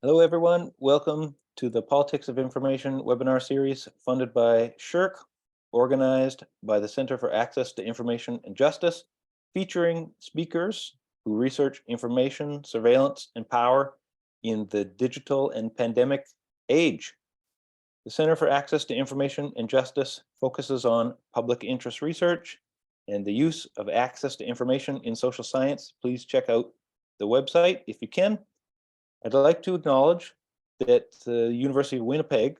Hello, everyone. Welcome to the Politics of Information webinar series funded by SSHRC, organized by the Center for Access to Information and Justice, featuring speakers who research information, surveillance, and power in the digital and pandemic age. The Center for Access to Information and Justice focuses on public interest research and the use of access to information in social science. Please check out the website if you can. I'd like to acknowledge that the University of Winnipeg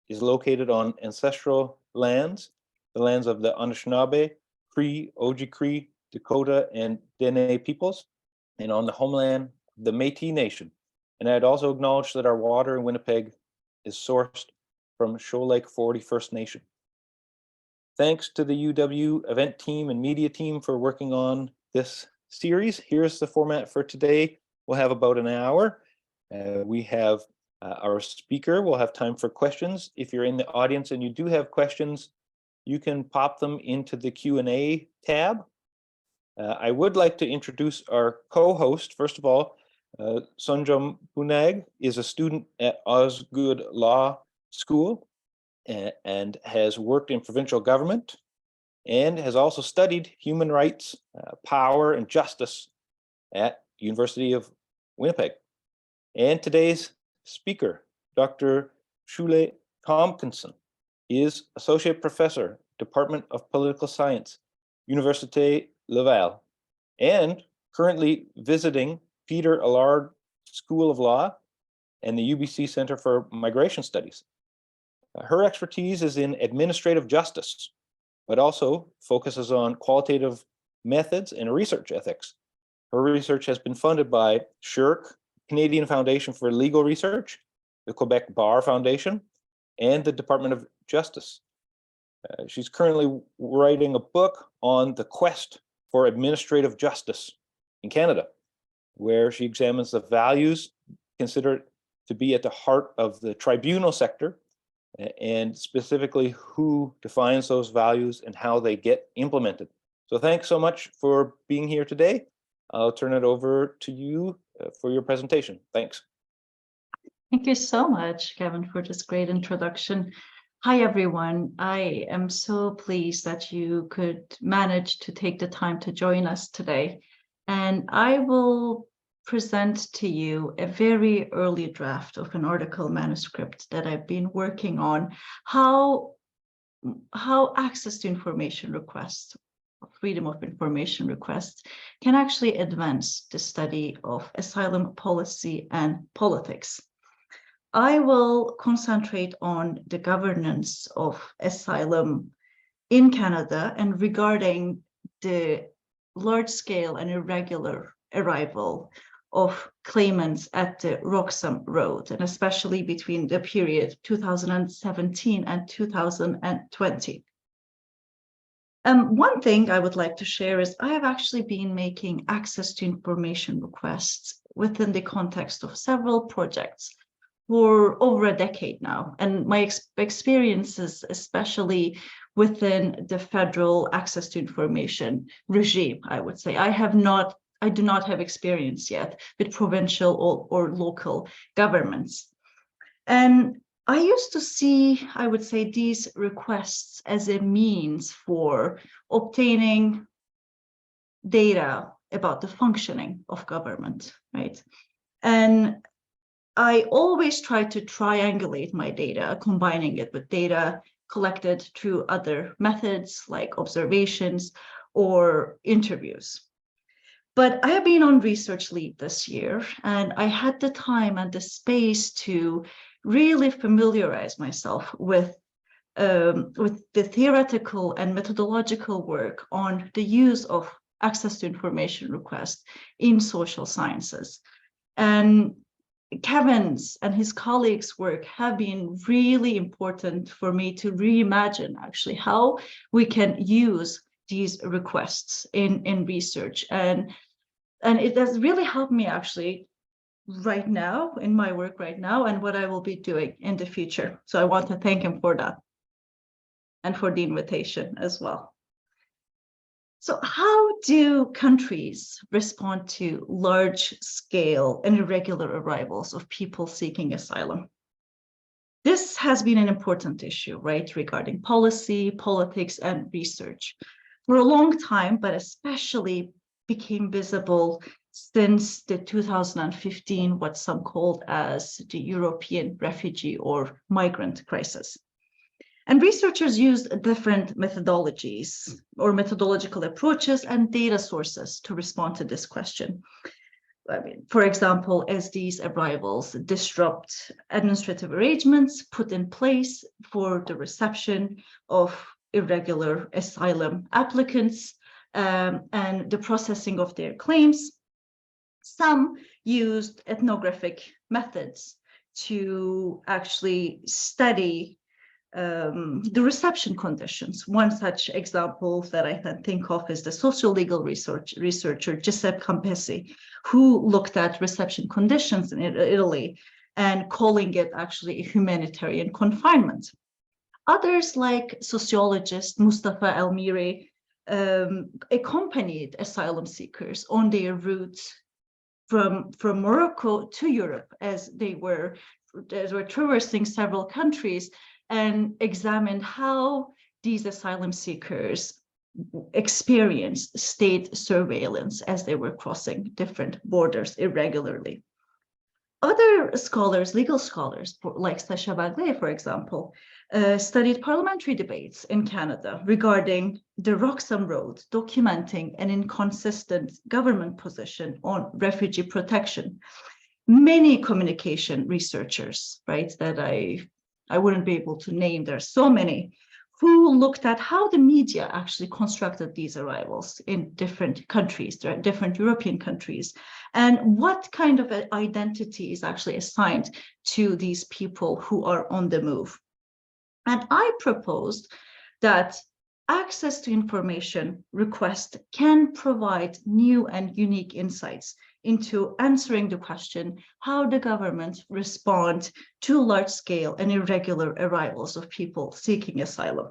is located on ancestral lands, the lands of the Anishinaabe, Cree, Oji-Cree, Dakota, and Dene peoples, and on the homeland of the Métis Nation. And I'd also acknowledge that our water in Winnipeg is sourced from Shoal Lake 40 First Nation. Thanks to the UW event team and media team for working on this series. Here's the format for today. We'll have about an hour. We have our speaker. We'll have time for questions. If you're in the audience and you do have questions, you can pop them into the Q&A tab. I would like to introduce our co-host. First of all, Sunjam Punag is a student at Osgoode Law School and has worked in provincial government and has also studied human rights, power, and justice at University of Winnipeg. And today's speaker, Dr. Sule Tomkinson, is Associate Professor, Department of Political Science, Université Laval, and currently visiting Peter Allard School of Law and the UBC Center for Migration Studies. Her expertise is in administrative justice, but also focuses on qualitative methods and research ethics. Her research has been funded by SSHRC, Canadian Foundation for Legal Research, the Quebec Bar Foundation, and the Department of Justice. She's currently writing a book on the quest for administrative justice in Canada, where she examines the values considered to be at the heart of the tribunal sector, and specifically who defines those values and how they get implemented. So thanks so much for being here today. I'll turn it over to you for your presentation. Thanks. Thank you so much, Kevin, for this great introduction. Hi, everyone. I am so pleased that you could manage to take the time to join us today. And I will present to you a very early draft of an article manuscript that I've been working on, how access to information requests, freedom of information requests, can actually advance the study of asylum policy and politics. I will concentrate on the governance of asylum in Canada and regarding the large-scale and irregular arrival of claimants at the Roxham Road, and especially between the period 2017 and 2020. One thing I would like to share is I have actually been making access to information requests within the context of several projects for over a decade now. And my experiences, especially within the federal access to information regime, I would say, I do not have experience yet with provincial or local governments. And I used to see, I would say, these requests as a means for obtaining data about the functioning of government, right? And I always try to triangulate my data, combining it with data collected through other methods like observations or interviews. But I have been on research leave this year, and I had the time and the space to really familiarize myself with the theoretical and methodological work on the use of access to information requests in social sciences. And Kevin's and his colleagues' work have been really important for me to reimagine actually how we can use these requests in research. And it has really helped me actually right now in my work right now and what I will be doing in the future. So I want to thank him for that and for the invitation as well. So how do countries respond to large-scale and irregular arrivals of people seeking asylum? This has been an important issue, right, regarding policy, politics, and research for a long time, but especially became visible since the 2015, what some called as the European refugee or migrant crisis. And researchers used different methodologies or methodological approaches and data sources to respond to this question. I mean, for example, as these arrivals disrupt administrative arrangements put in place for the reception of irregular asylum applicants and the processing of their claims, some used ethnographic methods to actually study the reception conditions. One such example that I can think of is the social legal researcher Giuseppe Campesi, who looked at reception conditions in Italy and calling it actually a humanitarian confinement. Others, like sociologist Mustafa Elmiri, accompanied asylum seekers on their routes from Morocco to Europe as they were traversing several countries, and examined how these asylum seekers experienced state surveillance as they were crossing different borders irregularly. Other scholars, legal scholars, like Sacha Bagley, for example, studied parliamentary debates in Canada regarding the Roxham Road, documenting an inconsistent government position on refugee protection. Many communication researchers, right, that I wouldn't be able to name, there are so many, who looked at how the media actually constructed these arrivals in different countries, different European countries, and what kind of identity is actually assigned to these people who are on the move. And I proposed that access to information request can provide new and unique insights into answering the question, how the government respond to large-scale and irregular arrivals of people seeking asylum.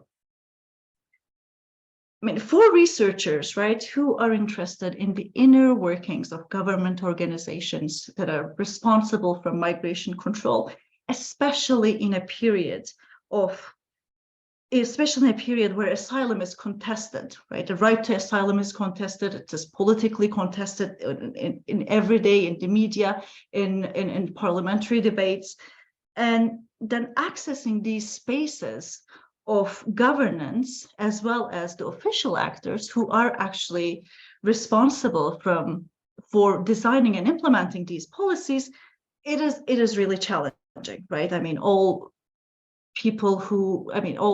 I mean, for researchers, right, who are interested in the inner workings of government organizations that are responsible for migration control, especially in a period where asylum is contested, right? The right to asylum is contested. It is politically contested in every day, in the media, in parliamentary debates. And then accessing these spaces of governance, as well as the official actors who are actually responsible for designing and implementing these policies, it is really challenging, right? I mean, all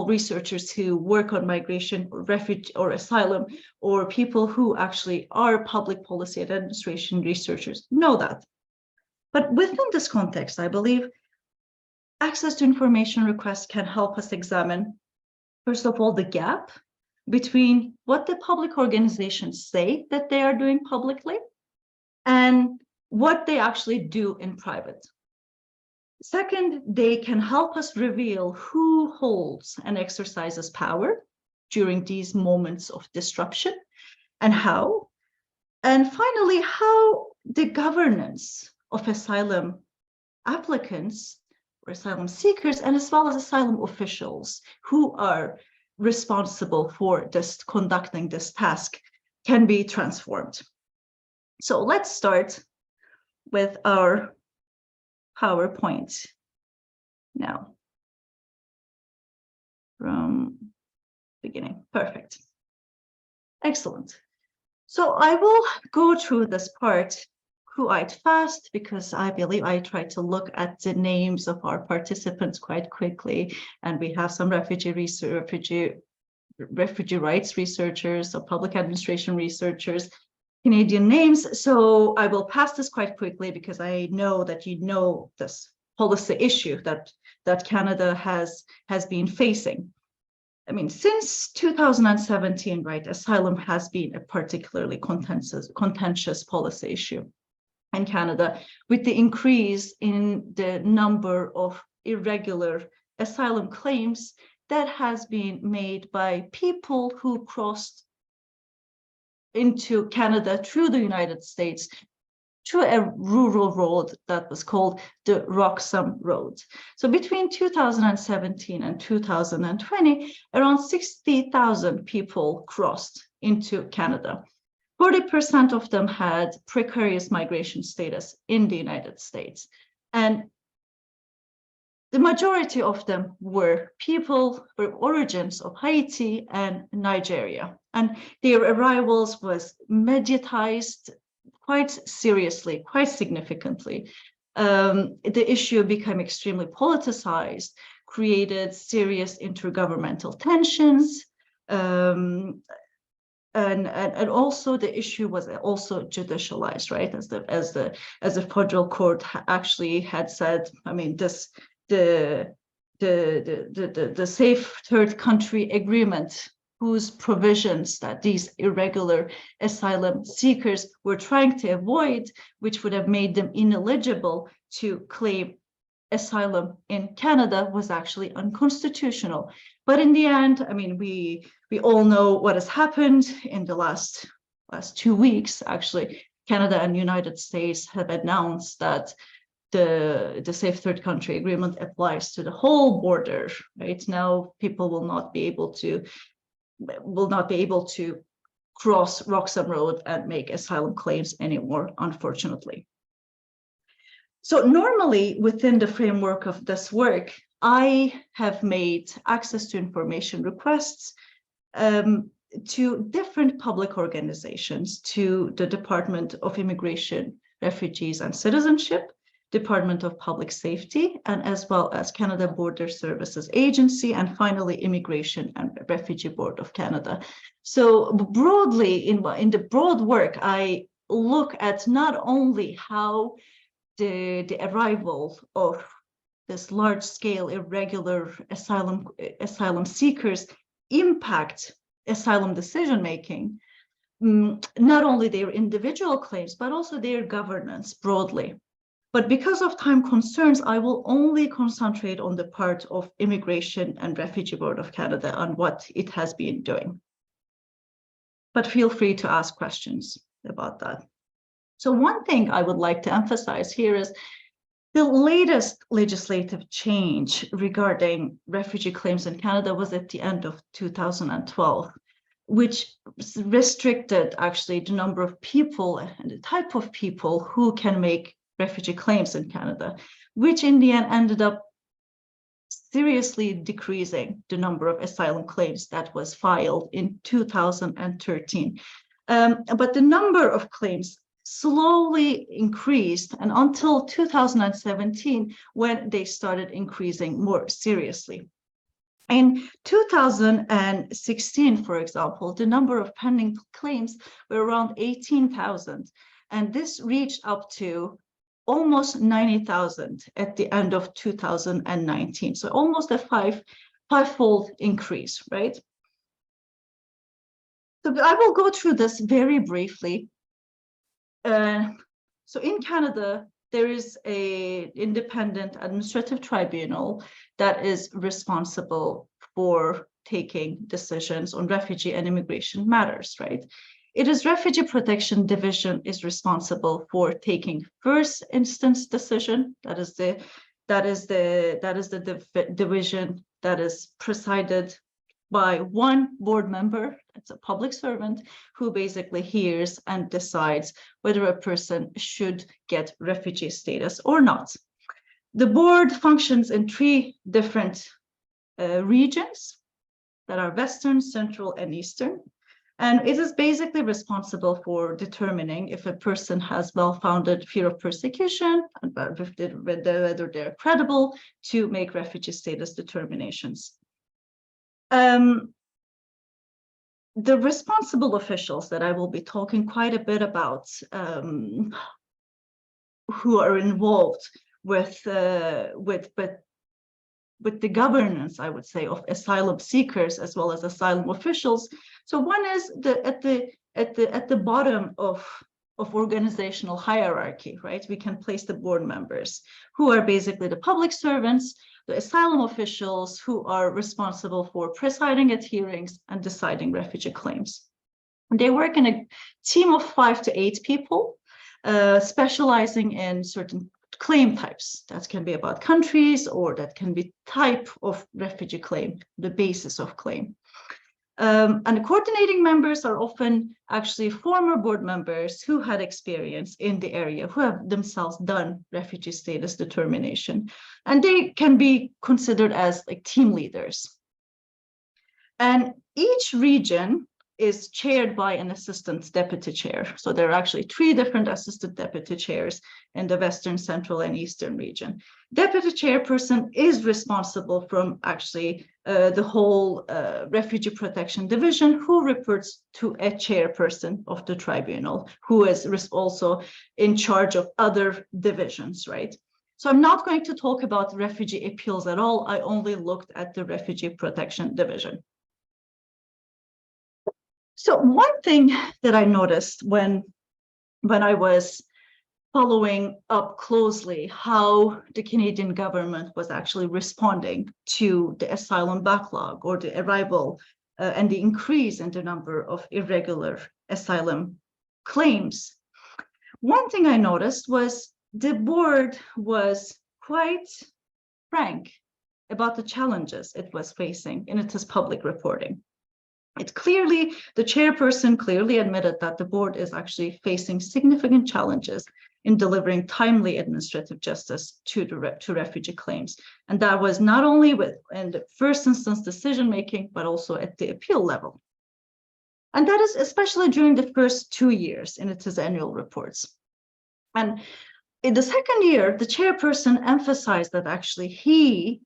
researchers who work on migration or refugee or asylum, or people who actually are public policy and administration researchers know that. But within this context, I believe access to information requests can help us examine, first of all, the gap between what the public organizations say that they are doing publicly and what they actually do in private. Second, they can help us reveal who holds and exercises power during these moments of disruption and how. And finally, how the governance of asylum applicants or asylum seekers, and as well as asylum officials who are responsible for conducting this task, can be transformed. So let's start with our PowerPoint now from beginning. Perfect. Excellent. So I will go through this part quite fast because I believe I tried to look at the names of our participants quite quickly, and we have some refugee rights researchers or public administration researchers, Canadian names. So I will pass this quite quickly because I know that you know this policy issue that Canada has been facing. I mean, since 2017, right, asylum has been a particularly contentious policy issue in Canada, with the increase in the number of irregular asylum claims that has been made by people who crossed into Canada through the United States through a rural road that was called the Roxham Road. So between 2017 and 2020, around 60,000 people crossed into Canada. 40% of them had precarious migration status in the United States. And the majority of them were people with origins of Haiti and Nigeria. And their arrivals was mediatized quite seriously, quite significantly. The issue became extremely politicized, created serious intergovernmental tensions, and also the issue was also judicialized, right? As the federal court actually had said, I mean, the safe third country agreement, whose provisions that these irregular asylum seekers were trying to avoid, which would have made them ineligible to claim asylum in Canada, was actually unconstitutional. But in the end, I mean, we all know what has happened in the last 2 weeks. Actually, Canada and United States have announced that the safe third country agreement applies to the whole border. Right now, people will not be able to cross Roxham Road and make asylum claims anymore, unfortunately. So normally within the framework of this work, I have made access to information requests to different public organizations, to the Department of Immigration, Refugees and Citizenship, Department of Public Safety, and as well as Canada Border Services Agency, and finally Immigration and Refugee Board of Canada. So broadly, in the broad work, I look at not only how the arrival of this large-scale irregular asylum seekers impact asylum decision-making, not only their individual claims, but also their governance broadly. But because of time concerns, I will only concentrate on the part of Immigration and Refugee Board of Canada on what it has been doing. But feel free to ask questions about that. So one thing I would like to emphasize here is the latest legislative change regarding refugee claims in Canada was at the end of 2012, which restricted actually the number of people and the type of people who can make refugee claims in Canada, which in the end ended up seriously decreasing the number of asylum claims that was filed in 2013. But the number of claims slowly increased, and until 2017, when they started increasing more seriously. In 2016, for example, the number of pending claims were around 18,000, and this reached up to almost 90,000 at the end of 2019. So almost a five-fold increase, right? So I will go through this very briefly. So in Canada, there is an independent administrative tribunal that is responsible for taking decisions on refugee and immigration matters, right? It is Refugee Protection Division is responsible for taking first instance decision. That is the division that is presided by one board member. It's a public servant who basically hears and decides whether a person should get refugee status or not. The board functions in 3 different regions that are Western, Central, and Eastern. And it is basically responsible for determining if a person has well-founded fear of persecution, and whether they're credible to make refugee status determinations. The responsible officials that I will be talking quite a bit about, who are involved with the governance, I would say, of asylum seekers as well as asylum officials. So one is at the bottom of organizational hierarchy, right? We can place the board members, who are basically the public servants, the asylum officials who are responsible for presiding at hearings and deciding refugee claims. They work in a team of 5 to 8 people, specializing in certain claim types. That can be about countries, or that can be type of refugee claim, the basis of claim. And the coordinating members are often actually former board members who had experience in the area, who have themselves done refugee status determination. And they can be considered as like team leaders. And each region is chaired by an assistant deputy chair. So there are actually 3 different assistant deputy chairs in the Western, Central, and Eastern region. Deputy chairperson is responsible from actually the whole refugee protection division, who reports to a chairperson of the tribunal, who is also in charge of other divisions, right? So I'm not going to talk about refugee appeals at all. I only looked at the refugee protection division. So one thing that I noticed when I was following up closely how the Canadian government was actually responding to the asylum backlog, or the arrival and the increase in the number of irregular asylum claims. One thing I noticed was the board was quite frank about the challenges it was facing in its public reporting. The chairperson clearly admitted that the board is actually facing significant challenges in delivering timely administrative justice to refugee claims. And that was not only in the first instance decision-making, but also at the appeal level. And that is especially during the first 2 years in its annual reports. And in the second year, the chairperson emphasized that actually he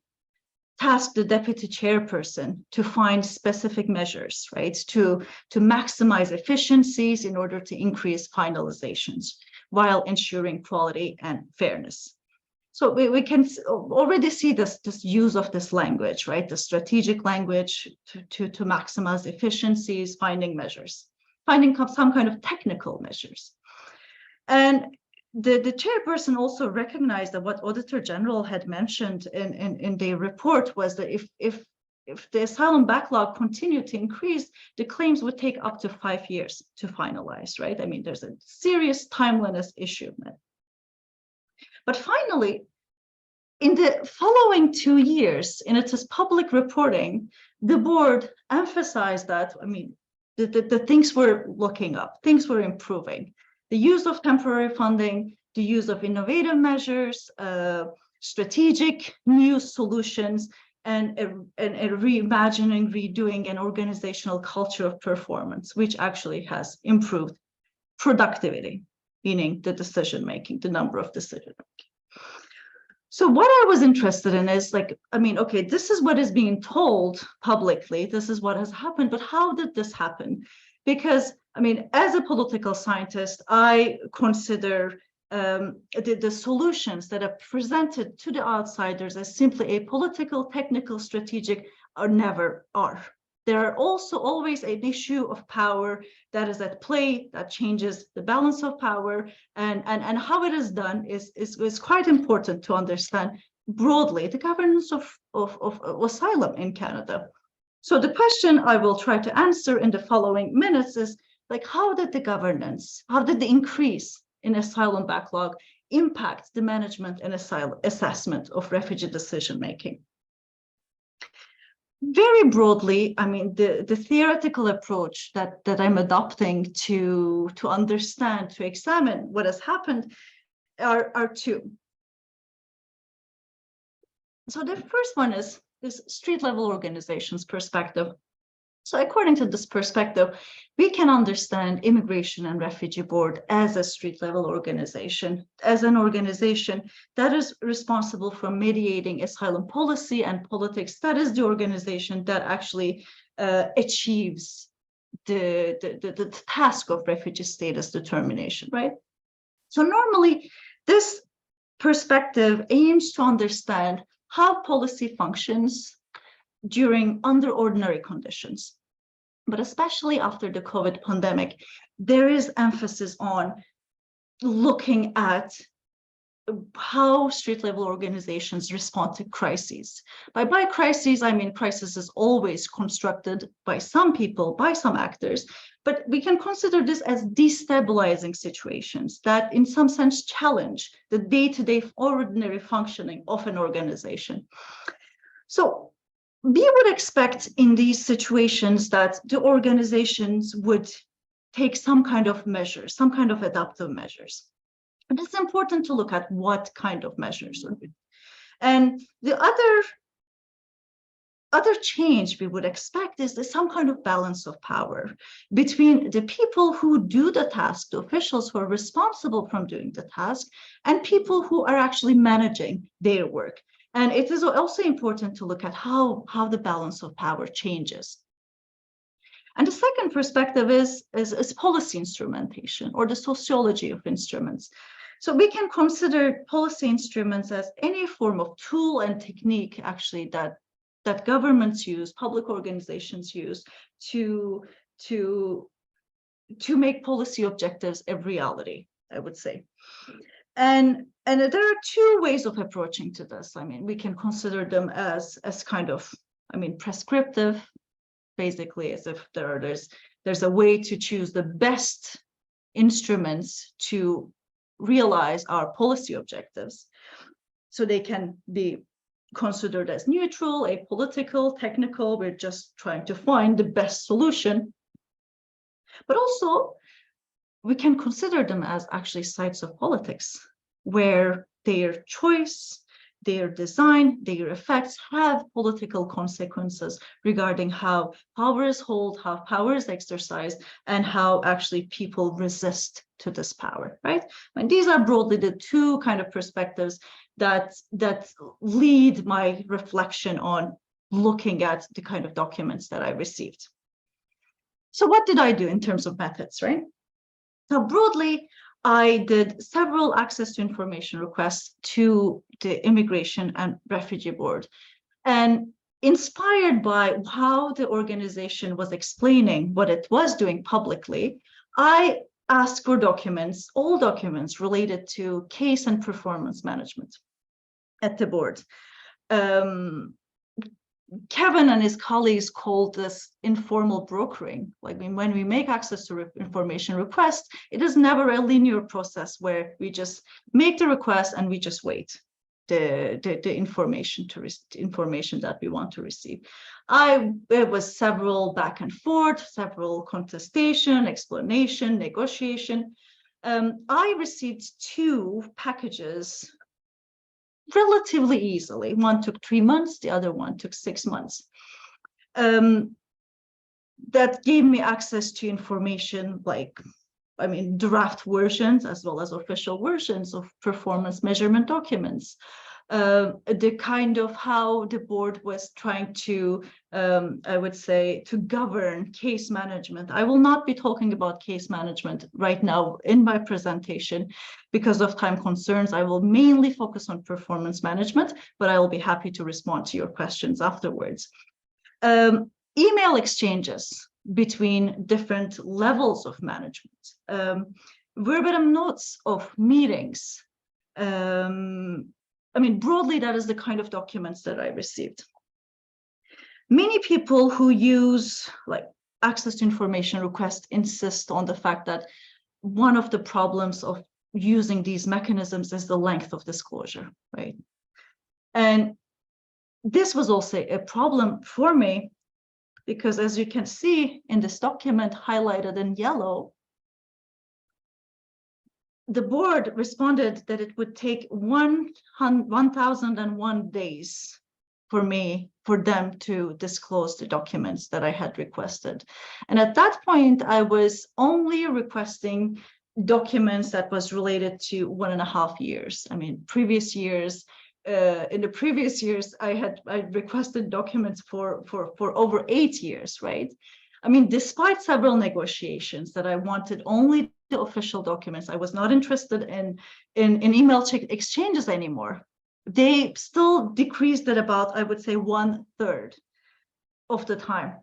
tasked the deputy chairperson to find specific measures, right, to maximize efficiencies in order to increase finalizations while ensuring quality and fairness. So we can already see this use of this language, right, the strategic language to maximize efficiencies, finding some kind of technical measures. And the chairperson also recognized that what Auditor General had mentioned in the report was that if the asylum backlog continued to increase, the claims would take up to 5 years to finalize, right? I mean, there's a serious timeliness issue. But finally, in the following 2 years, in its public reporting, the board emphasized that, I mean, the things were looking up, things were improving. The use of temporary funding, the use of innovative measures, strategic new solutions, and a reimagining, redoing an organizational culture of performance, which actually has improved productivity, meaning the decision-making, the number of decision-making. So what I was interested in is like, I mean, okay, this is what is being told publicly, this is what has happened, but how did this happen? Because, I mean, as a political scientist, I consider the solutions that are presented to the outsiders as simply a political, technical, strategic, or never are. There are also always an issue of power that is at play, that changes the balance of power, and how it is done is quite important to understand broadly the governance of asylum in Canada. So the question I will try to answer in the following minutes is, like, how did the increase in asylum backlog impact the management and asylum assessment of refugee decision-making? Very broadly, I mean, the theoretical approach that I'm adopting to understand, to examine what has happened are 2. So the first one is this street-level organization's perspective. So according to this perspective, we can understand Immigration and Refugee Board as a street-level organization, as an organization that is responsible for mediating asylum policy and politics. That is the organization that actually achieves the task of refugee status determination, right? So normally, this perspective aims to understand how policy functions under ordinary conditions. But especially after the COVID pandemic, there is emphasis on looking at how street-level organizations respond to crises. By crises, I mean crisis is always constructed by some people, by some actors, but we can consider this as destabilizing situations that in some sense challenge the day-to-day ordinary functioning of an organization. So we would expect in these situations that the organizations would take some kind of measures, some kind of adaptive measures. And it's important to look at what kind of measures. And the other change we would expect is some kind of balance of power between the people who do the task, the officials who are responsible for doing the task, and people who are actually managing their work. And it is also important to look at how the balance of power changes. And the second perspective is policy instrumentation, or the sociology of instruments. So we can consider policy instruments as any form of tool and technique actually that governments use, public organizations use to make policy objectives a reality, I would say. And there are two ways of approaching to this. I mean, we can consider them as kind of, I mean, prescriptive, basically as if there's a way to choose the best instruments to realize our policy objectives. So they can be considered as neutral, apolitical, technical. We're just trying to find the best solution. But also, we can consider them as actually sites of politics, where their choice, their design, their effects have political consequences regarding how power is held, how power is exercised, and how actually people resist to this power, right? And these are broadly the two kind of perspectives that lead my reflection on looking at the kind of documents that I received. So what did I do in terms of methods, right? So broadly, I did several access to information requests to the Immigration and Refugee Board. And inspired by how the organization was explaining what it was doing publicly, I asked for documents, all documents related to case and performance management at the board. Kevin and his colleagues called this informal brokering. Like when we make access to information requests, it is never a linear process where we just make the request and we just wait the information that we want to receive. There was several back and forth, several contestation, explanation, negotiation. I received 2 packages relatively easily. One took 3 months, the other one took 6 months. That gave me access to information like, I mean, draft versions as well as official versions of performance measurement documents. The kind of how the board was trying to, I would say, to govern case management. I will not be talking about case management right now in my presentation because of time concerns. I will mainly focus on performance management, but I will be happy to respond to your questions afterwards. Email exchanges between different levels of management, verbatim notes of meetings. I mean, broadly, that is the kind of documents that I received. Many people who use like access to information requests insist on the fact that one of the problems of using these mechanisms is the length of disclosure, right? And this was also a problem for me because, as you can see in this document highlighted in yellow, the board responded that it would take 1,001 days for them to disclose the documents that I had requested. And at that point, I was only requesting documents that was related to 1.5 years. I mean, previous years, in the previous years, I requested documents for over 8 years, right? I mean, despite several negotiations that I wanted only the official documents, I was not interested in email exchanges anymore. They still decreased at about, I would say, 1/3 of the time.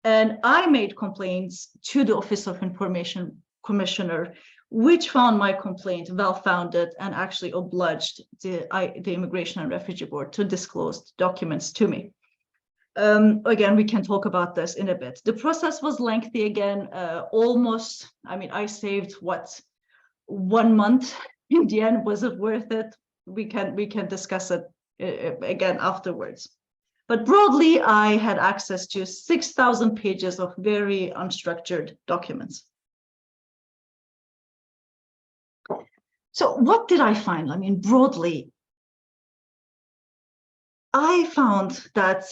And I made complaints to the Office of Information commissioner, which found my complaint well-founded and actually obliged the Immigration and Refugee Board to disclose documents to me. Again, we can talk about this in a bit. The process was lengthy again, almost, I mean, I saved what, 1 month. In the end, was it worth it? We can discuss it again afterwards. But broadly, I had access to 6,000 pages of very unstructured documents. So what did I find? I mean, broadly, I found that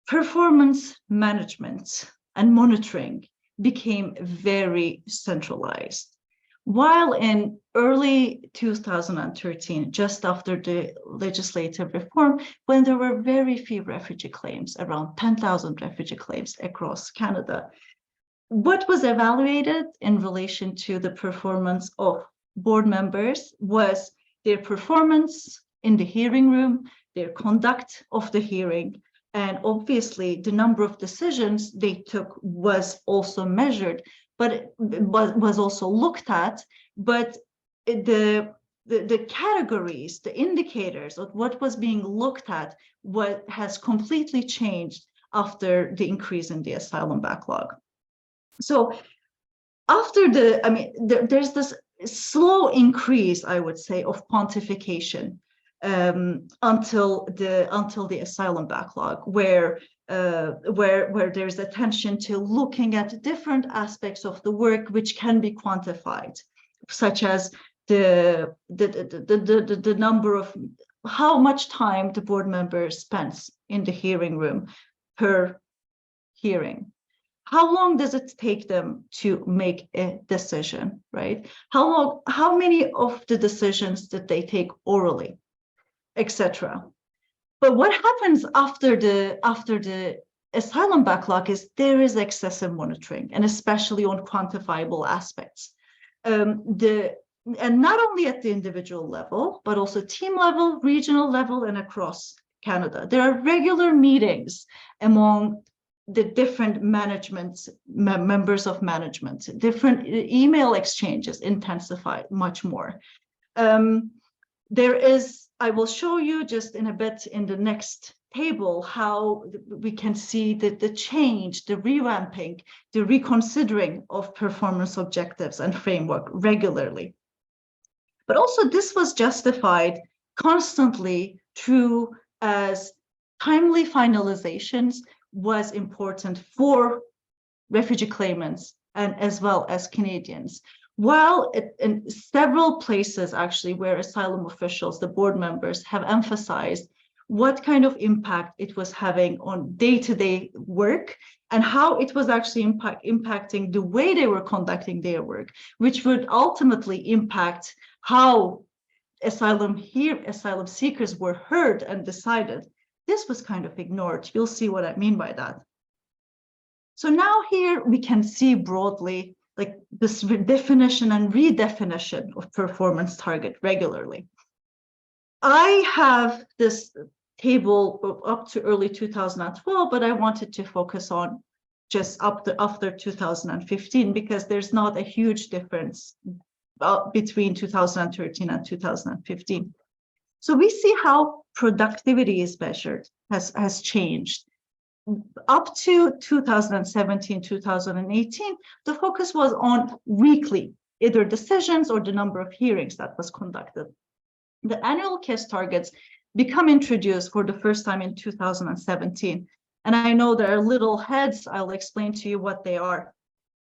performance management and monitoring became very centralized. While in early 2013, just after the legislative reform, when there were very few refugee claims, around 10,000 refugee claims across Canada, what was evaluated in relation to the performance of board members was their performance in the hearing room, their conduct of the hearing, and obviously the number of decisions they took was also measured, but it was also looked at, but the categories, the indicators of what was being looked at, what has completely changed after the increase in the asylum backlog. So after there's this slow increase, I would say, of quantification until the asylum backlog, where there's attention to looking at different aspects of the work which can be quantified, such as the number of how much time the board member spends in the hearing room per hearing. How long does it take them to make a decision, right? How many of the decisions did they take orally, etc. But what happens after the asylum backlog is there is excessive monitoring, and especially on quantifiable aspects. And not only at the individual level, but also team level, regional level, and across Canada. There are regular meetings among the different management members of management, different email exchanges intensified much more. There is, I will show you just in a bit in the next table, how we can see that the change, the revamping, the reconsidering of performance objectives and framework regularly. But also this was justified constantly through as timely finalizations was important for refugee claimants and as well as Canadians. While in several places actually where asylum officials, the board members have emphasized what kind of impact it was having on day-to-day work and how it was actually impacting the way they were conducting their work, which would ultimately impact how asylum seekers were heard and decided. This was kind of ignored. You'll see what I mean by that. So now here we can see broadly like this definition and redefinition of performance target regularly. I have this table up to early 2012, but I wanted to focus on just up to after 2015 because there's not a huge difference between 2013 and 2015. So we see how productivity is measured has changed. Up to 2017, 2018, the focus was on weekly, either decisions or the number of hearings that was conducted. The annual case targets become introduced for the first time in 2017. And I know there are little heads, I'll explain to you what they are.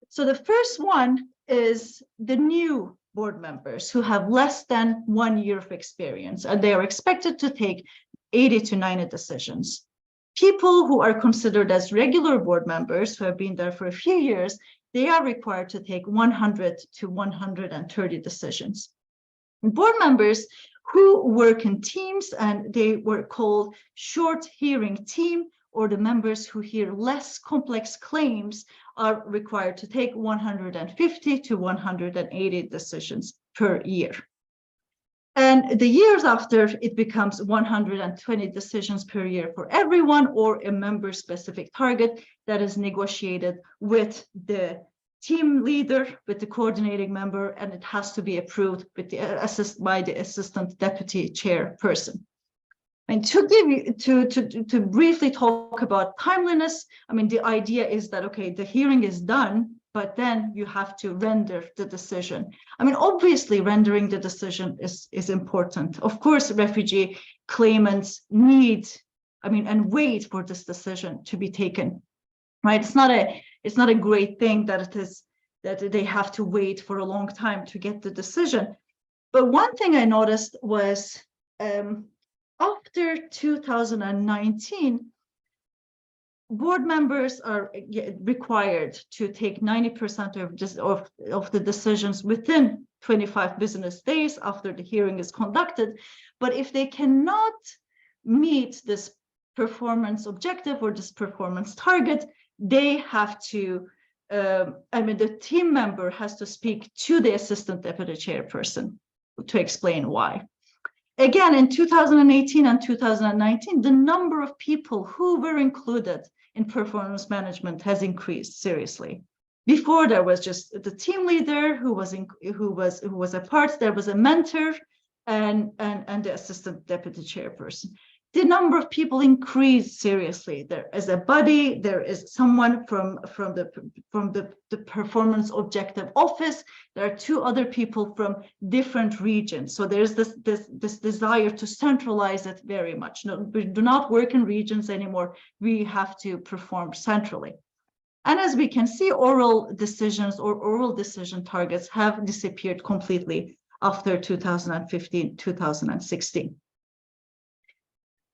So the first one is the new board members who have less than 1 year of experience, and they are expected to take 80 to 90 decisions. People who are considered as regular board members who have been there for a few years, they are required to take 100 to 130 decisions. Board members who work in teams, and they were called short hearing team, or the members who hear less complex claims are required to take 150 to 180 decisions per year. And the years after, it becomes 120 decisions per year for everyone, or a member-specific target that is negotiated with the team leader with the coordinating member, and it has to be approved with the by the assistant deputy chairperson. And to give you to briefly talk about timeliness, I mean, the idea is that, okay, the hearing is done, but then you have to render the decision. I mean, obviously rendering the decision is important. Of course, refugee claimants need, I mean, and wait for this decision to be taken, right? It's not a great thing that they have to wait for a long time to get the decision. But one thing I noticed was after 2019, board members are required to take 90% of the decisions within 25 business days after the hearing is conducted. But if they cannot meet this performance objective or this performance target, they have to, I mean, the team member has to speak to the assistant deputy chairperson to explain why. Again, in 2018 and 2019, the number of people who were included in performance management has increased seriously. Before, there was just the team leader who was a part. There was a mentor and the assistant deputy chairperson. The number of people increased seriously. There is a body. There is someone from the performance objective office. There are 2 other people from different regions. So there's this desire to centralize it very much. No, we do not work in regions anymore. We have to perform centrally. And as we can see, oral decisions or oral decision targets have disappeared completely after 2015, 2016.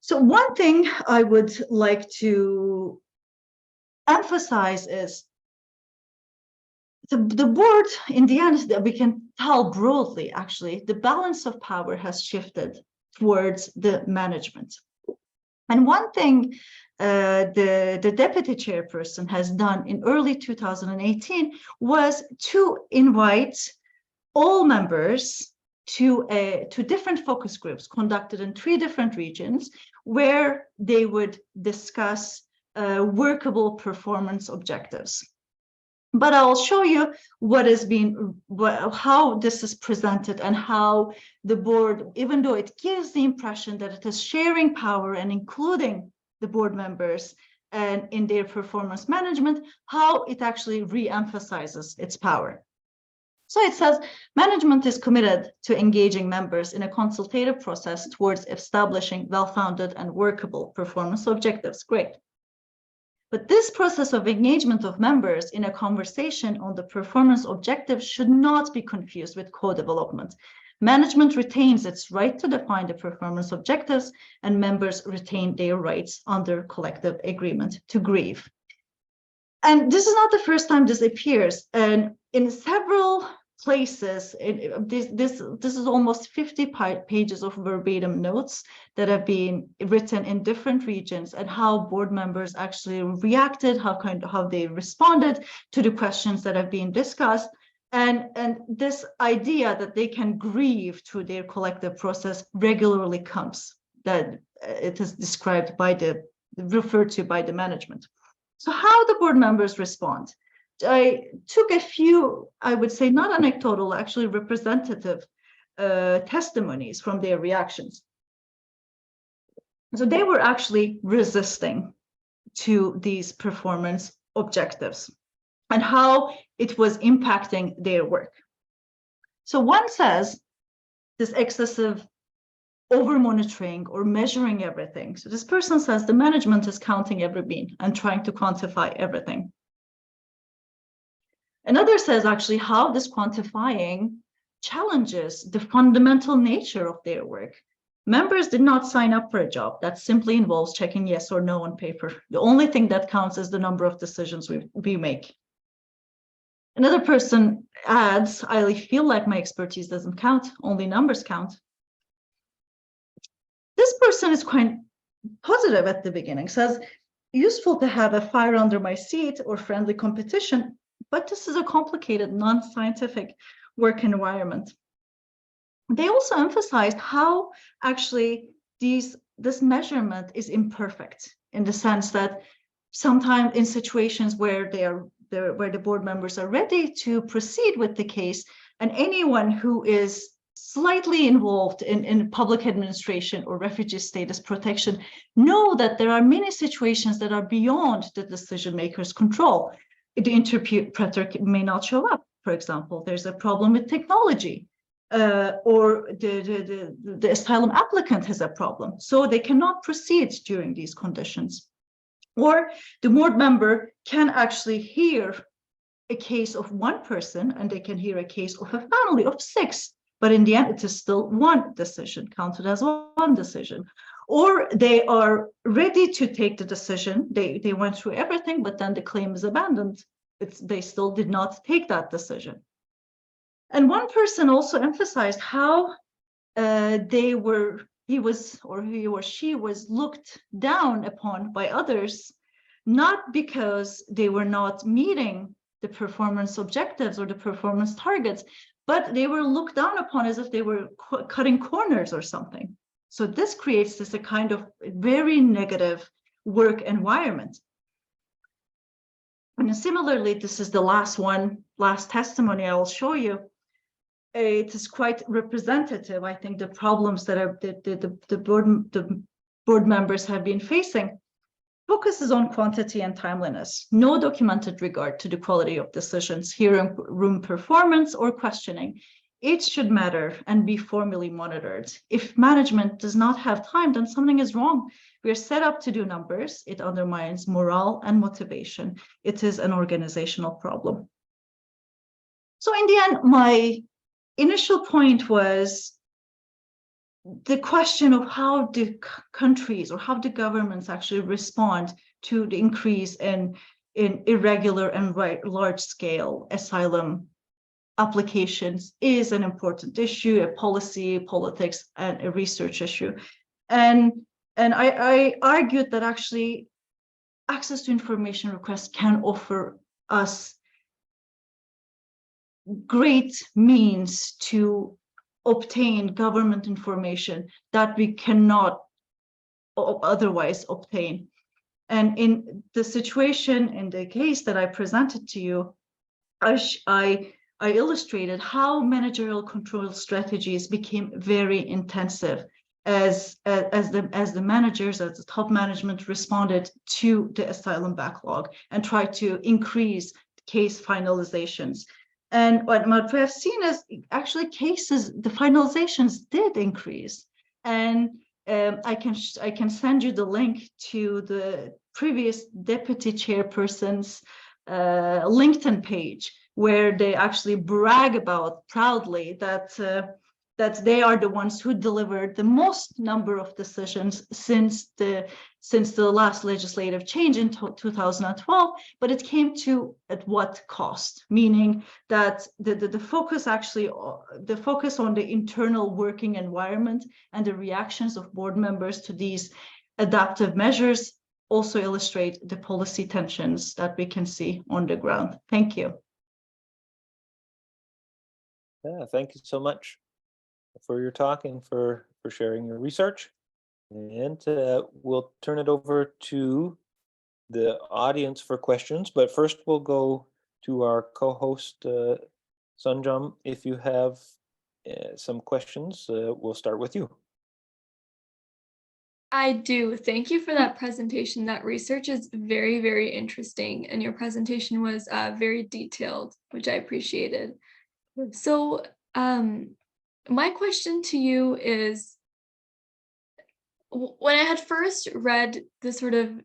So one thing I would like to emphasize is the board, in the end, that we can tell broadly, actually, the balance of power has shifted towards the management. And one thing the deputy chairperson has done in early 2018 was to invite all members to different focus groups conducted in 3 different regions, where they would discuss workable performance objectives. But I'll show you how this is presented and how the board, even though it gives the impression that it is sharing power and including the board members and in their performance management, how it actually re-emphasizes its power. So it says, management is committed to engaging members in a consultative process towards establishing well-founded and workable performance objectives. Great. But this process of engagement of members in a conversation on the performance objectives should not be confused with co-development. Management retains its right to define the performance objectives, and members retain their rights under collective agreement to grieve. And this is not the first time this appears. And in several places, this is almost 50 pages of verbatim notes that have been written in different regions, and how board members actually reacted, how they responded to the questions that have been discussed. And this idea that they can grieve through their collective process regularly comes, that it is described referred to by the management. So how the board members respond? I took a few, I would say not anecdotal, actually representative testimonies from their reactions. So they were actually resisting to these performance objectives and how it was impacting their work. So one says this excessive over-monitoring or measuring everything. So this person says the management is counting every bean and trying to quantify everything. Another says actually how this quantifying challenges the fundamental nature of their work. Members did not sign up for a job that simply involves checking yes or no on paper. The only thing that counts is the number of decisions we make. Another person adds, I feel like my expertise doesn't count, only numbers count. This person is quite positive at the beginning, says, useful to have a fire under my seat or friendly competition, but this is a complicated, non-scientific work environment. They also emphasized how actually this measurement is imperfect, in the sense that sometimes in situations where they are where the board members are ready to proceed with the case, and anyone who is slightly involved in public administration or refugee status protection know that there are many situations that are beyond the decision maker's control. The interpreter may not show up, for example. There's a problem with technology, or the asylum applicant has a problem, so they cannot proceed during these conditions. Or the board member can actually hear a case of one person, and they can hear a case of a family of 6, but in the end, it is still one decision, counted as one decision. Or they are ready to take the decision. They went through everything, but then the claim is abandoned. They still did not take that decision. And one person also emphasized how he or she was looked down upon by others, not because they were not meeting the performance objectives or the performance targets, but they were looked down upon as if they were cutting corners or something. So this creates a kind of very negative work environment. And similarly, this is the last testimony I will show you. It is quite representative, I think, the problems that the board members have been facing. Focuses on quantity and timeliness, no documented regard to the quality of decisions, hearing room performance or questioning. Each should matter and be formally monitored. If management does not have time, then something is wrong. We are set up to do numbers. It undermines morale and motivation. It is an organizational problem. So in the end, my initial point was the question of how do countries or how do governments actually respond to the increase in irregular and large-scale asylum applications is an important issue, a policy, politics, and a research issue. And I argued that actually access to information requests can offer us great means to obtain government information that we cannot otherwise obtain. And in the situation, in the case that I presented to you, I illustrated how managerial control strategies became very intensive as the managers, as the top management responded to the asylum backlog and tried to increase case finalizations. And what we have seen is actually the finalizations did increase. And I can send you the link to the previous deputy chairperson's LinkedIn page, where they actually brag about proudly that they are the ones who delivered the most number of decisions since the last legislative change in 2012, but it came to at what cost? Meaning that the focus on the internal working environment and the reactions of board members to these adaptive measures also illustrate the policy tensions that we can see on the ground. Thank you. Yeah, thank you so much for your talk and for sharing your research. And we'll turn it over to the audience for questions, but first we'll go to our co-host, Sanjam. If you have some questions, we'll start with you. I do. Thank you for that presentation. That research is very, very interesting, and your presentation was very detailed, which I appreciated. So my question to you is, when I had first read the sort of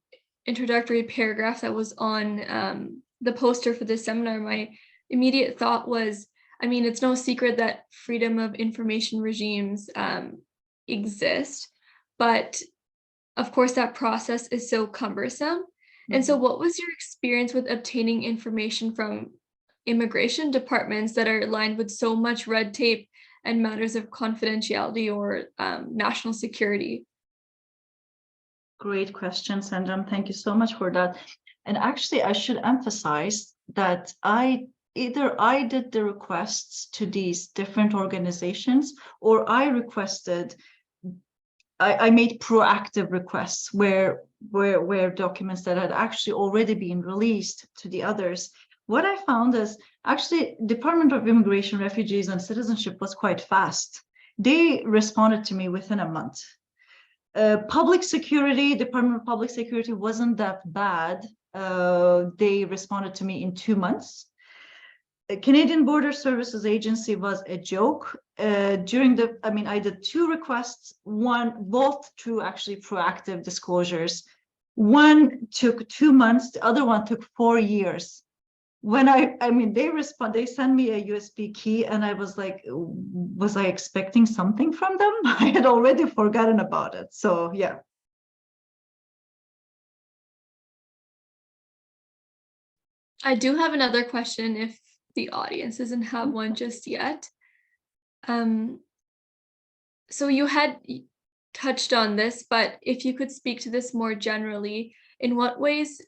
introductory paragraph that was on the poster for this seminar, my immediate thought was, I mean, it's no secret that freedom of information regimes exist, but of course that process is so cumbersome. Mm-hmm. And so what was your experience with obtaining information from immigration departments that are lined with so much red tape and matters of confidentiality or national security? Great question, Sanjam. Thank you so much for that. And actually, I should emphasize that I did the requests to these different organizations, or I made proactive requests where documents that had actually already been released to the others what I found is actually Department of Immigration, Refugees, and Citizenship was quite fast. They responded to me within a month. Public security, Department of Public Security wasn't that bad. They responded to me in 2 months. Canadian Border Services Agency was a joke. I did 2 requests, both through actually proactive disclosures. One took 2 months, the other one took 4 years. When they sent me a USB key and I was like, was I expecting something from them? I had already forgotten about it. So yeah. I do have another question if the audience doesn't have one just yet. So you had touched on this, but if you could speak to this more generally, in what ways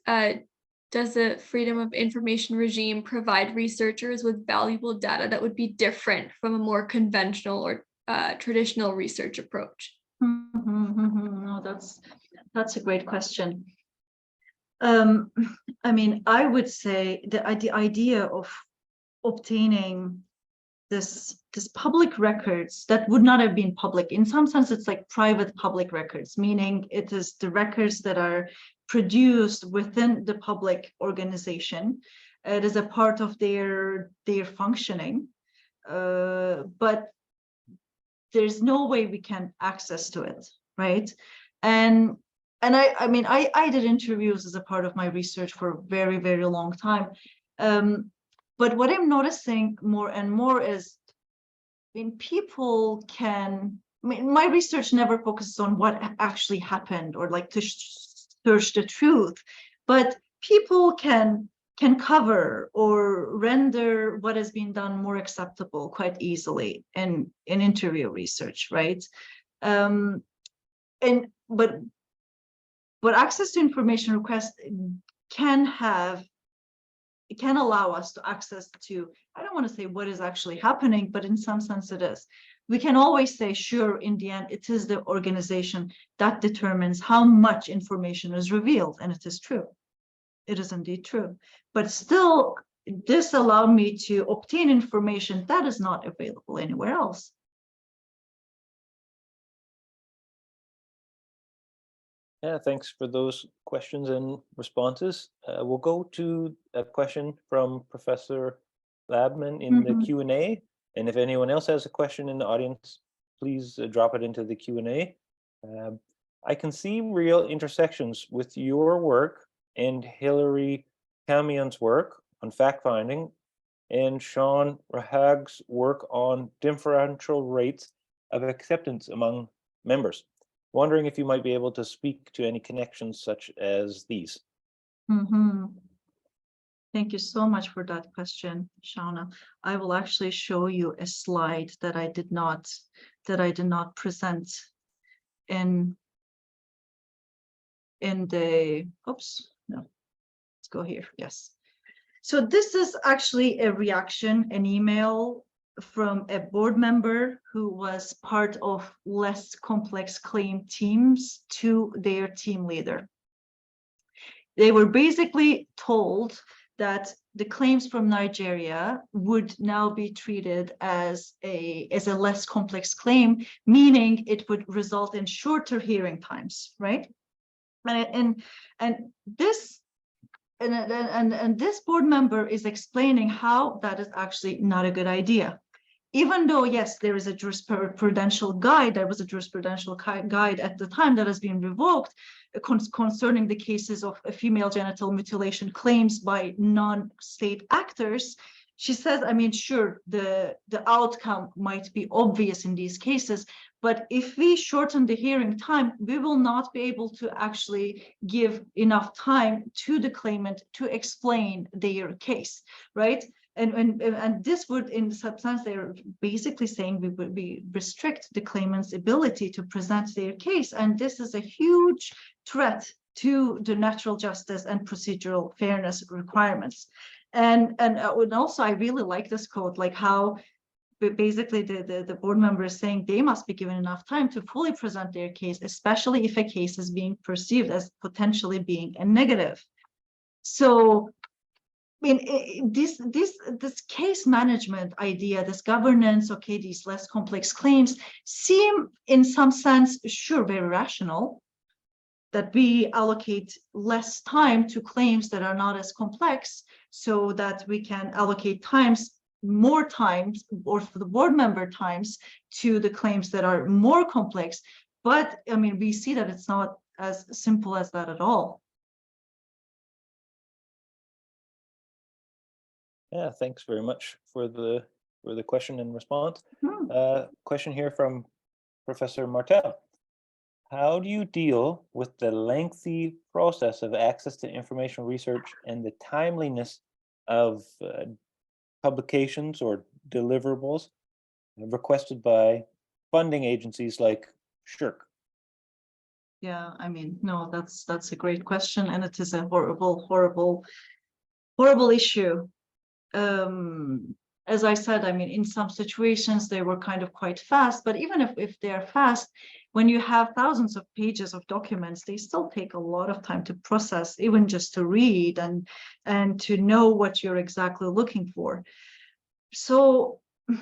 does the freedom of information regime provide researchers with valuable data that would be different from a more conventional or traditional research approach? No, that's a great question. I would say the idea of obtaining this public records that would not have been public. In some sense, it's like private public records, meaning it is the records that are produced within the public organization. It is a part of their functioning, but there's no way we can access to it, right? And I did interviews as a part of my research for a very, very long time. But what I'm noticing more and more is people can, my research never focuses on what actually happened or like to search the truth, but people can cover or render what has been done more acceptable quite easily in interview research, right? But access to information requests can allow us to access to, I don't want to say what is actually happening, but in some sense it is. We can always say, sure, in the end, it is the organization that determines how much information is revealed, and it is true. It is indeed true. But still, this allowed me to obtain information that is not available anywhere else. Yeah, thanks for those questions and responses. We'll go to a question from Professor Labman in the Q&A. And if anyone else has a question in the audience, please drop it into the Q&A. I can see real intersections with your work and Hilary Camion's work on fact-finding and Sean Rahag's work on differential rates of acceptance among members. Wondering if you might be able to speak to any connections such as these. Thank you so much for that question, Shauna. I will actually show you a slide that I did not present in the, oops, no, let's go here, yes. So this is actually a reaction, an email from a board member who was part of less complex claim teams to their team leader. They were basically told that the claims from Nigeria would now be treated as a less complex claim, meaning it would result in shorter hearing times, right? And this board member is explaining how that is actually not a good idea. Even though, yes, there is a jurisprudential guide, there was a jurisprudential guide at the time that has been revoked concerning the cases of female genital mutilation claims by non-state actors. She says, I mean, sure, the outcome might be obvious in these cases, but if we shorten the hearing time, we will not be able to actually give enough time to the claimant to explain their case, right? And this would, in substance, they're basically saying we restrict the claimant's ability to present their case. And this is a huge threat to the natural justice and procedural fairness requirements. And also, I really like this quote, like how basically the board member is saying they must be given enough time to fully present their case, especially if a case is being perceived as potentially being a negative. So mean, this case management idea, this governance, okay, these less complex claims seem in some sense, sure, very rational, that we allocate less time to claims that are not as complex so that we can allocate more times, or for the board member times, to the claims that are more complex. But I mean, we see that it's not as simple as that at all. Yeah, thanks very much for the question and response. Question here from Professor Martel. How do you deal with the lengthy process of access to information research and the timeliness of publications or deliverables requested by funding agencies like SSHRC? Yeah, I mean, no, that's a great question, and it is a horrible issue. As I said, I mean, in some situations they were kind of quite fast, but even if they're fast, when you have thousands of pages of documents, they still take a lot of time to process, even just to read and to know what you're exactly looking for. So, I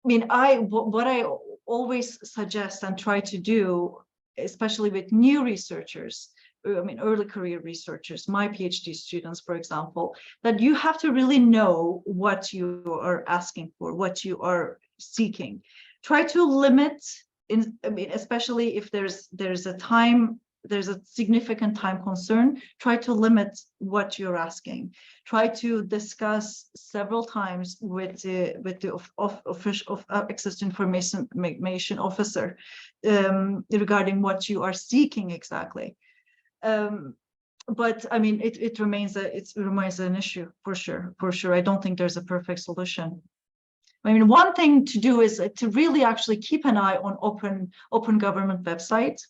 mean, what I always suggest and try to do, especially with new researchers, I mean, early career researchers, my PhD students, for example, that you have to really know what you are asking for, what you are seeking. Try to limit, I mean, especially if there's a significant time concern, try to limit what you're asking. Try to discuss several times with the official access to information officer regarding what you are seeking exactly. But I mean, it remains an issue for sure. I don't think there's a perfect solution. I mean, one thing to do is to really actually keep an eye on open government websites.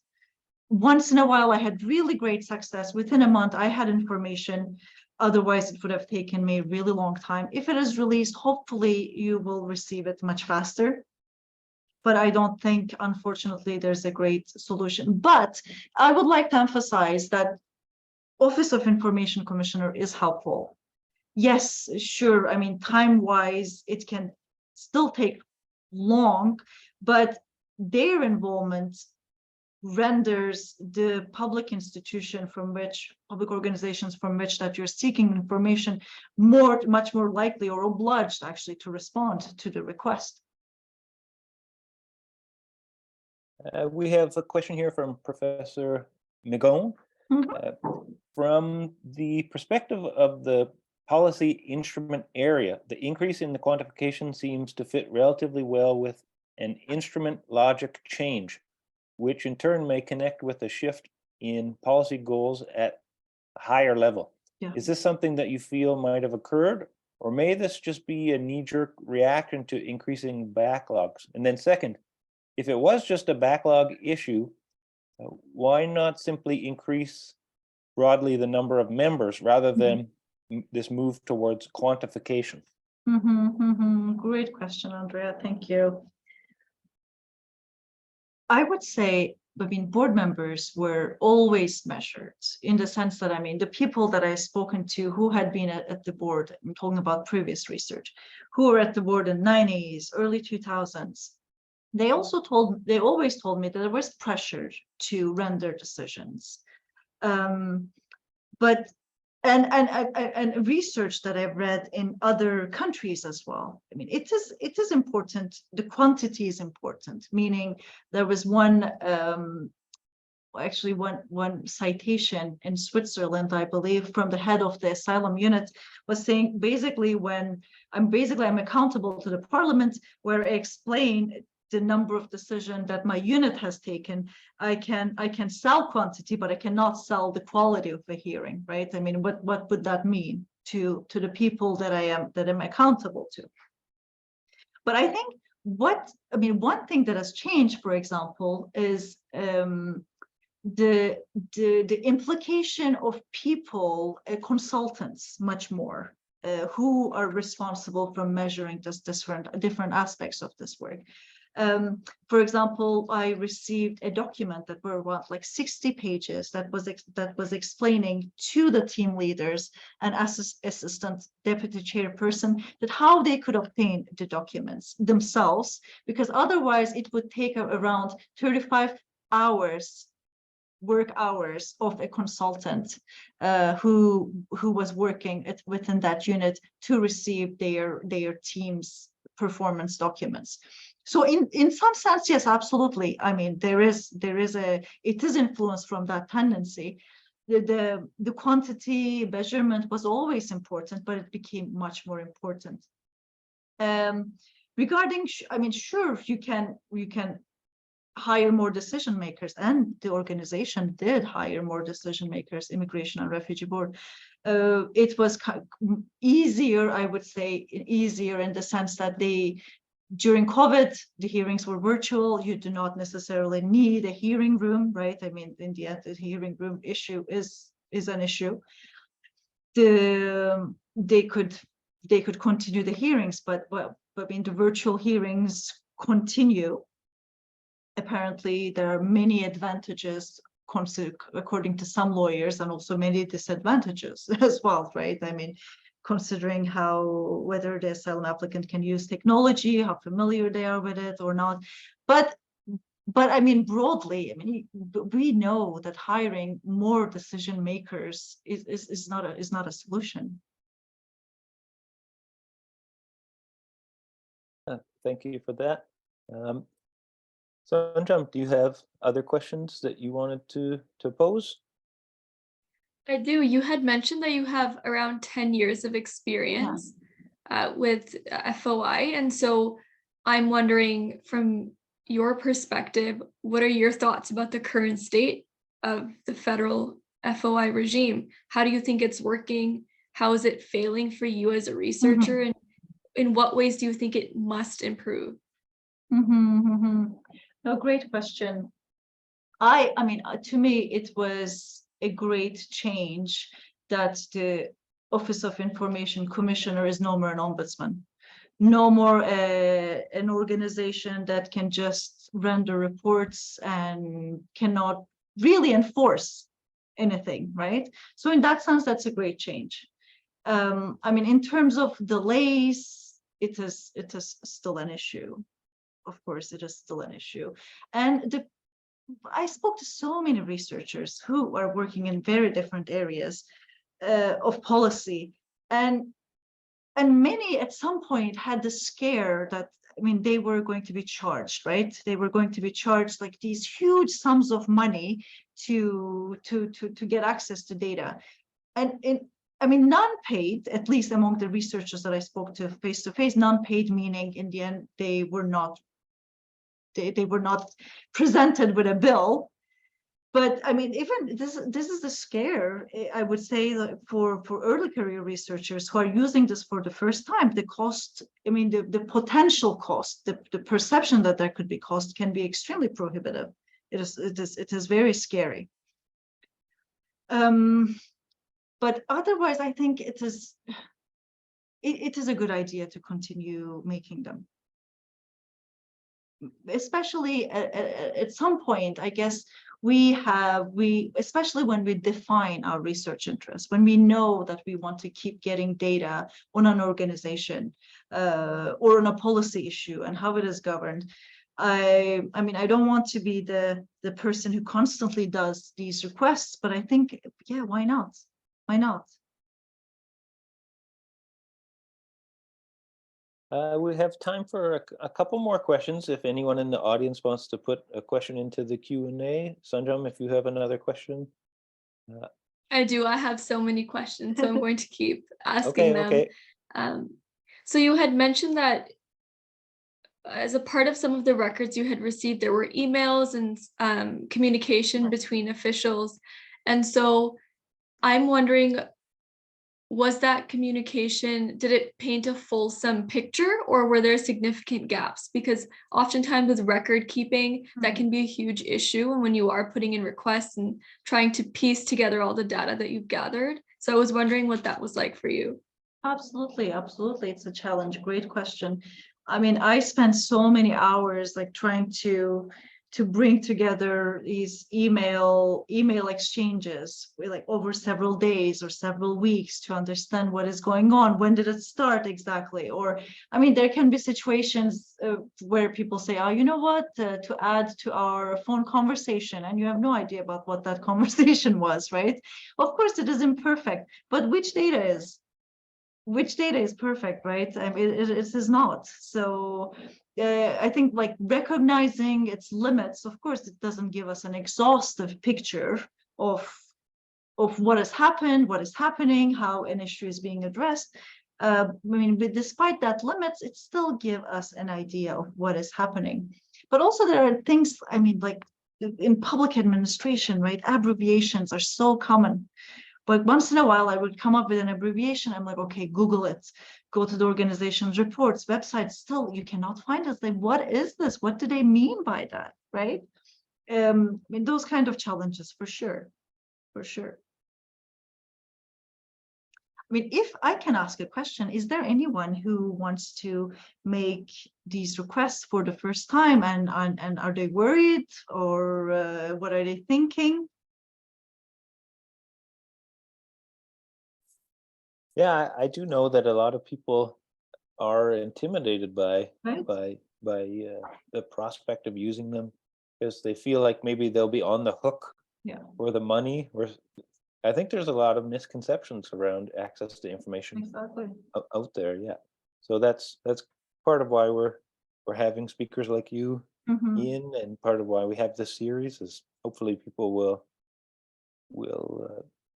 Once in a while, I had really great success. Within a month, I had information. Otherwise, it would have taken me a really long time. If it is released, hopefully you will receive it much faster. But I don't think, unfortunately, there's a great solution. But I would like to emphasize that Office of Information Commissioner is helpful. Yes, sure. I mean, time-wise, it can still take long, but their involvement renders the public institution public organizations from which that you're seeking information much more likely or obliged actually to respond to the request. We have a question here from Professor Migon. From the perspective of the policy instrument area, the increase in the quantification seems to fit relatively well with an instrument logic change, which in turn may connect with a shift in policy goals at a higher level. Yeah. Is this something that you feel might have occurred, or may this just be a knee-jerk reaction to increasing backlogs? And then second, if it was just a backlog issue, why not simply increase broadly the number of members rather than this move towards quantification? Great question, Andrea. Thank you. I would say, I mean, board members were always measured in the sense that, I mean, the people that I've spoken to who had been at the board, I'm talking about previous research, who were at the board in the 90s, early 2000s, they always told me that there was pressure to render decisions. But and research that I've read in other countries as well. I mean, it is important. The quantity is important. Meaning, there was one citation in Switzerland, I believe, from the head of the Asylum unit, was saying basically, when I'm accountable to the parliament, where I explain the number of decisions that my unit has taken, I can sell quantity, but I cannot sell the quality of the hearing, right? I mean, what would that mean to the people that I'm accountable to? But I think one thing that has changed, for example, is the implication of people, consultants, much more, who are responsible for measuring just different aspects of this work. For example, I received a document that were like 60 pages that was explaining to the team leaders and assistant deputy chairperson that how they could obtain the documents themselves, because otherwise it would take around 35 work hours of a consultant who was working within that unit to receive their team's performance documents. So in some sense, yes, absolutely. I mean, it is influenced from that tendency. The quantity measurement was always important, but it became much more important. Regarding, I mean, sure, you can hire more decision makers, and the organization did hire more decision makers, Immigration and Refugee Board. It was easier, I would say, easier in the sense that during COVID, the hearings were virtual. You do not necessarily need a hearing room, right? I mean, in the end, the hearing room issue is an issue. They could continue the hearings, but I mean, the virtual hearings continue. Apparently, there are many advantages according to some lawyers, and also many disadvantages as well, right? I mean, considering whether the asylum applicant can use technology, how familiar they are with it or not. But I mean, broadly, I mean, we know that hiring more decision makers is not a solution. Thank you for that. Sanjam, do you have other questions that you wanted to pose? I do. You had mentioned that you have around 10 years of experience with FOI. And so I'm wondering, from your perspective, what are your thoughts about the current state of the federal FOI regime? How do you think it's working? How is it failing for you as a researcher? And in what ways do you think it must improve? No, great question. I mean, to me, it was a great change that the Office of Information Commissioner is no more an ombudsman, no more an organization that can just render reports and cannot really enforce anything, right? So in that sense, that's a great change. I mean, in terms of delays, it is still an issue. Of course, it is still an issue. And I spoke to so many researchers who are working in very different areas of policy, and many at some point had the scare that, I mean, they were going to be charged, right? They were going to be charged like these huge sums of money to get access to data. And I mean, non-paid, at least among the researchers that I spoke to face-to-face, non-paid meaning in the end they were not presented with a bill. But I mean, even this is the scare, I would say, for early career researchers who are using this for the first time. The cost, I mean, the potential cost, the perception that there could be cost can be extremely prohibitive. It is very scary. But otherwise, I think it is a good idea to continue making them. Especially at some point, I guess especially when we define our research interests, when we know that we want to keep getting data on an organization or on a policy issue and how it is governed. I mean, I don't want to be the person who constantly does these requests, but I think, yeah, why not? Why not? We have time for a couple more questions. If anyone in the audience wants to put a question into the Q&A. Sanjam, if you have another question. I do. I have so many questions, so I'm going to keep asking them. Okay. So you had mentioned that as a part of some of the records you had received, there were emails and communication between officials. And so I'm wondering, was that communication, did it paint a fulsome picture, or were there significant gaps? Because oftentimes with record keeping, that can be a huge issue. And when you are putting in requests and trying to piece together all the data that you've gathered. So I was wondering what that was like for you. Absolutely. It's a challenge. Great question. I mean, I spent so many hours like trying to bring together these email exchanges like over several days or several weeks to understand what is going on. When did it start exactly? Or, I mean, there can be situations where people say, oh, you know what, to add to our phone conversation, and you have no idea about what that conversation was, right? Of course, it is imperfect, but which data is perfect, right? I mean, it is not. So I think like recognizing its limits, of course, it doesn't give us an exhaustive picture of what has happened, what is happening, how an issue is being addressed. I mean, but despite that limits, it still give us an idea of what is happening. But also there are things, I mean, like in public administration, right? Abbreviations are so common. But once in a while, I would come up with an abbreviation. I'm like, okay, Google it, go to the organization's reports, websites. Still, you cannot find it. Like, what is this? What do they mean by that? Right? I mean, those kind of challenges for sure, for sure. I mean, if I can ask a question, is there anyone who wants to make these requests for the first time, and are they worried, or what are they thinking? Yeah, I do know that a lot of people are intimidated by Right? the prospect of using them, because they feel like maybe they'll be on the hook Yeah, for the money. Or I think there's a lot of misconceptions around access to information exactly. out there. Yeah, so that's part of why we're having speakers like you Mhm. in, and part of why we have this series is hopefully people will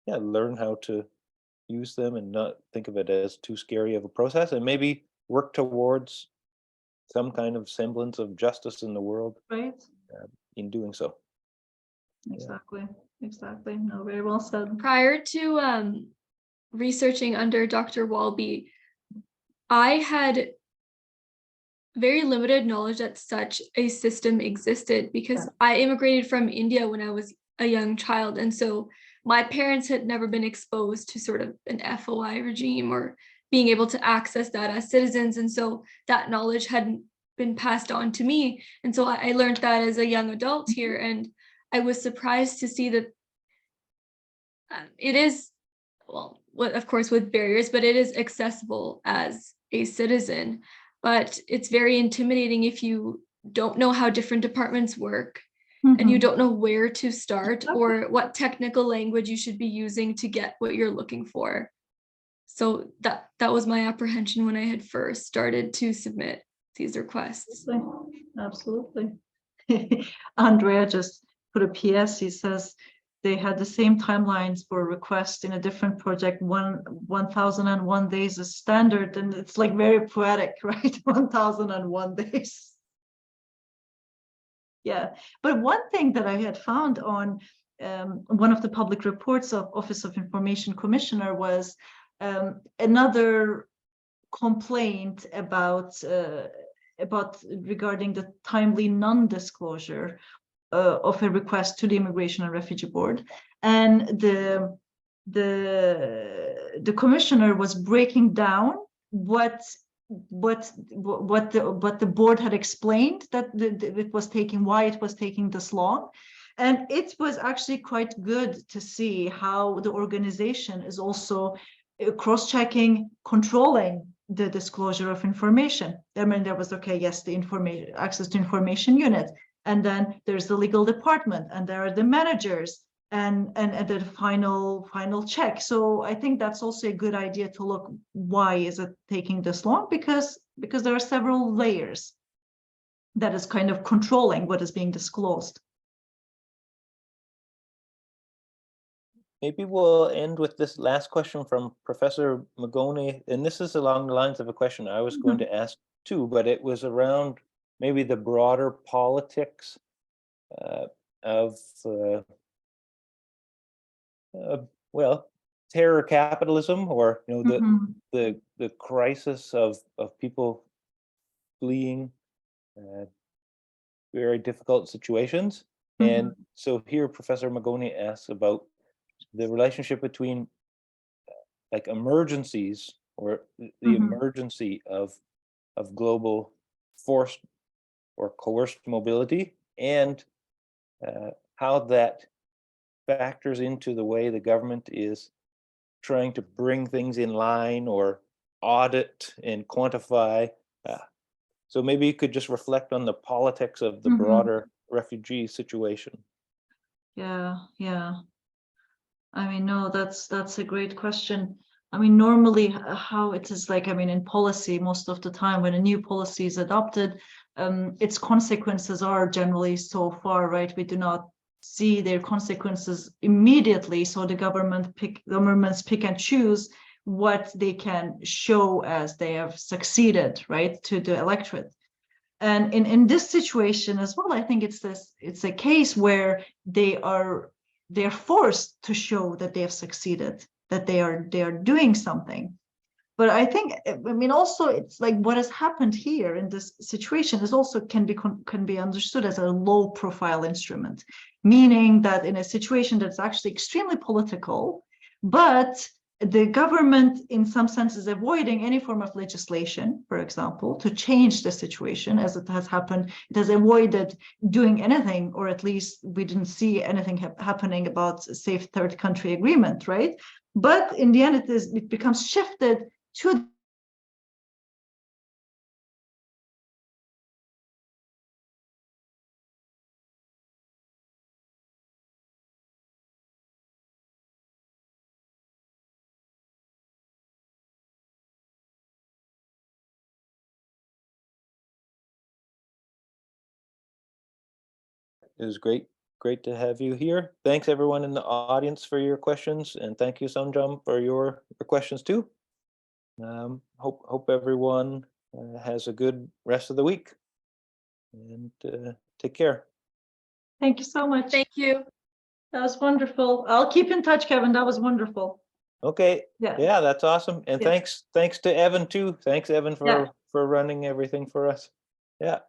yeah, learn how to use them and not think of it as too scary of a process, and maybe work towards some kind of semblance of justice in the world Right? in doing so. Yeah. Exactly. Exactly. No, very well said. Prior to researching under Dr. Walby, I had very limited knowledge that such a system existed because I immigrated from India when I was a young child. And so my parents had never been exposed to sort of an FOI regime or being able to access that as citizens. And so that knowledge hadn't been passed on to me. And so I learned that as a young adult here. And I was surprised to see that it is, well, of course, with barriers, but it is accessible as a citizen. But it's very intimidating if you don't know how different departments work and you Mhm. don't know where to start or what technical language you should be using to get what you're looking for. So that was my apprehension when I had first started to submit these requests. Absolutely. Andrea just put a PS. He says they had the same timelines for requests in a different project. 1001 days is standard, and it's like very poetic, right? 1001 days. Yeah, but one thing that I had found on one of the public reports of Office of Information Commissioner was another complaint about regarding the timely non-disclosure of a request to the Immigration and Refugee Board, and the commissioner was breaking down what the board had explained, that it was taking, why it was taking this long. And it was actually quite good to see how the organization is also cross-checking, controlling the disclosure of information. I mean, there was, okay, yes, the information, access to information unit, and then there's the legal department, and there are the managers, and the final check. So I think that's also a good idea to look, why is it taking this long? Because there are several layers that is kind of controlling what is being disclosed. Maybe we'll end with this last question from Professor Magoni, and this is along the lines of a question I was going to ask too, but it was around maybe the broader politics of well, terror capitalism, or the crisis of people fleeing very difficult situations. And so here Professor Magoni asks about the relationship between like emergencies, or the emergency of of global forced or coerced mobility, and how that factors into the way the government is trying to bring things in line or audit and quantify. So maybe you could just reflect on the politics of the broader refugee situation. Yeah. I mean, no, that's a great question. I mean, normally how it is like, I mean, in policy, most of the time when a new policy is adopted, its consequences are generally so far, right? We do not see their consequences immediately. So the governments pick and choose what they can show as they have succeeded, right, to the electorate. And in this situation as well, I think it's a case where they're forced to show that they have succeeded, that they are doing something. But I think, I mean, also it's like what has happened here in this situation is also can be understood as a low profile instrument, meaning that in a situation that's actually extremely political, but the government in some sense is avoiding any form of legislation, for example, to change the situation as it has happened. It has avoided doing anything, or at least we didn't see anything happening about safe third country agreement, right? But in the end, it becomes shifted to It was great to have you here. Thanks everyone in the audience for your questions, and thank you Sanjam for your questions too. Hope everyone has a good rest of the week, and take care. Thank you so much. Thank you. That was wonderful. I'll keep in touch, Kevin. That was wonderful. Okay. Yeah, that's awesome. And Yeah. thanks to Evan too. Thanks Evan for running everything for us. Yeah.